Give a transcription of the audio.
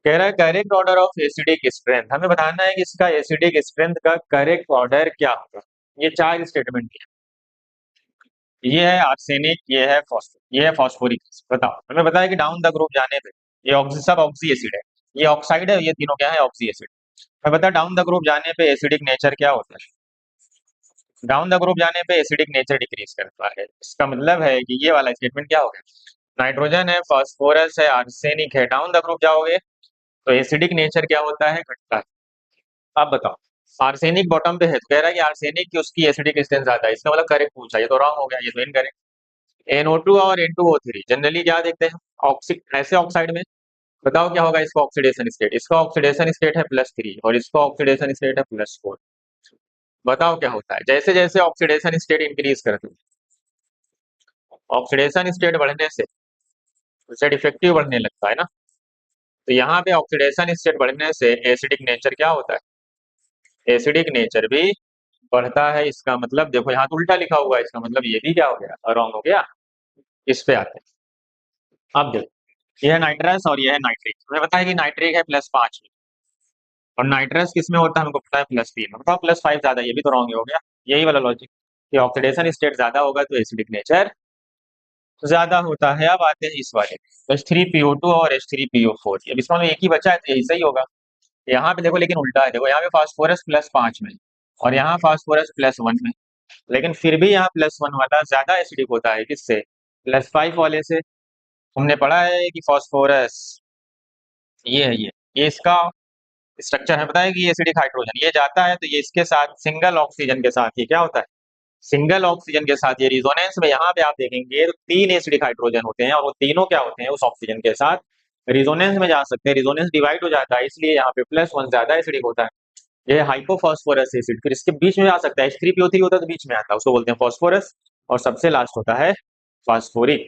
कह रहा है correct order of acidic strength, हमें बताना है कि इसका एसिडिक स्ट्रेंथ का करेक्ट ऑर्डर क्या होगा। ये चार स्टेटमेंट है। ये है आर्सेनिक, ये है फॉस्फोरिक एसिड। बताओ, हमें बताया कि डाउन द ग्रुप जाने पे ये सब ऑक्सी एसिड है। ये ऑक्साइड है, ये तीनों क्या है, ऑक्सी एसिड। हमें बता डाउन द ग्रुप जाने पे एसिडिक नेचर क्या होता है। डाउन द ग्रुप जाने पे एसिडिक नेचर डिक्रीज करता है। इसका मतलब है कि ये वाला स्टेटमेंट क्या हो गया। नाइट्रोजन है, फास्फोरस है, आर्सेनिक है, डाउन द ग्रुप जाओगे तो एसिडिक नेचर क्या होता है, घटता है। अब बताओ, आर्सेनिक बॉटम पे है तो कह रहा है कि आर्सेनिक की उसकी एसिडिक स्ट्रेंथ ज्यादा है। इसका मतलब करेक्ट पूछा, ये तो रॉन्ग हो गया, ये तो इनकरेक्ट। NO2 और N2O3 जनरली क्या देखते हैं, ऑक्सी ऐसे ऑक्साइड में। बताओ क्या होगा इसका ऑक्सीडेशन स्टेट। इसका ऑक्सीडेशन स्टेट है +3 और इसका ऑक्सीडेशन स्टेट है +4। बताओ क्या होता है, जैसे जैसे ऑक्सीडेशन स्टेट इंक्रीज करते हैं, ऑक्सीडेशन स्टेट बढ़ने से जेड इफेक्टिव बढ़ने लगता है ना। तो यहाँ पे ऑक्सीडेशन स्टेट बढ़ने से एसिडिक नेचर क्या होता है, एसिडिक नेचर भी बढ़ता है। इसका मतलब देखो यहाँ तो उल्टा लिखा हुआ है, इसका मतलब ये भी क्या हो गया, रॉन्ग हो गया। इस पे आते हैं। अब देखो, ये है नाइट्रस और ये है नाइट्रिक। हमें पता है कि नाइट्रिक है +5 में और नाइट्रस किस में होता है हमको पता है +3 में। बताओ +5 ज्यादा, ये भी तो रॉन्ग हो गया। यही वाला लॉजिक कि ऑक्सीडेशन स्टेट ज्यादा होगा तो एसिडिक नेचर ज्यादा होता है। अब आते हैं इस वाले H3PO2 और H3PO4। अब इसमें एक ही बचा है तो यही सही होगा। यहाँ पे देखो लेकिन उल्टा है, देखो यहाँ पे फास्फोरस +5 में और यहाँ फास्फोरस +1 में। लेकिन फिर भी यहाँ +1 वाला ज्यादा एसिडिक होता है किससे, +5 वाले से। हमने पढ़ा है कि फास्फोरस ये है, ये इसका स्ट्रक्चर है, पता है कि ये एसिडिक हाइड्रोजन ये जाता है तो ये इसके साथ सिंगल ऑक्सीजन के साथ ये क्या होता है, सिंगल ऑक्सीजन के साथ ये रिजोनेंस में। यहाँ पे आप देखेंगे तो 3 एसिडिक हाइड्रोजन होते हैं और वो तीनों क्या होते हैं, उस ऑक्सीजन के साथ रिजोनेंस में जा सकते हैं। रिजोनेंस डिवाइड हो जाता है, इसलिए यहाँ पे +1 ज्यादा एसिडिक होता है। ये हाइपोफॉस्फोरस एसिड, फिर इसके बीच में आ सकता है H3PO3 होता है तो बीच में आता है, उसको बोलते हैं फॉस्फोरस। और सबसे लास्ट होता है फास्फोरिक।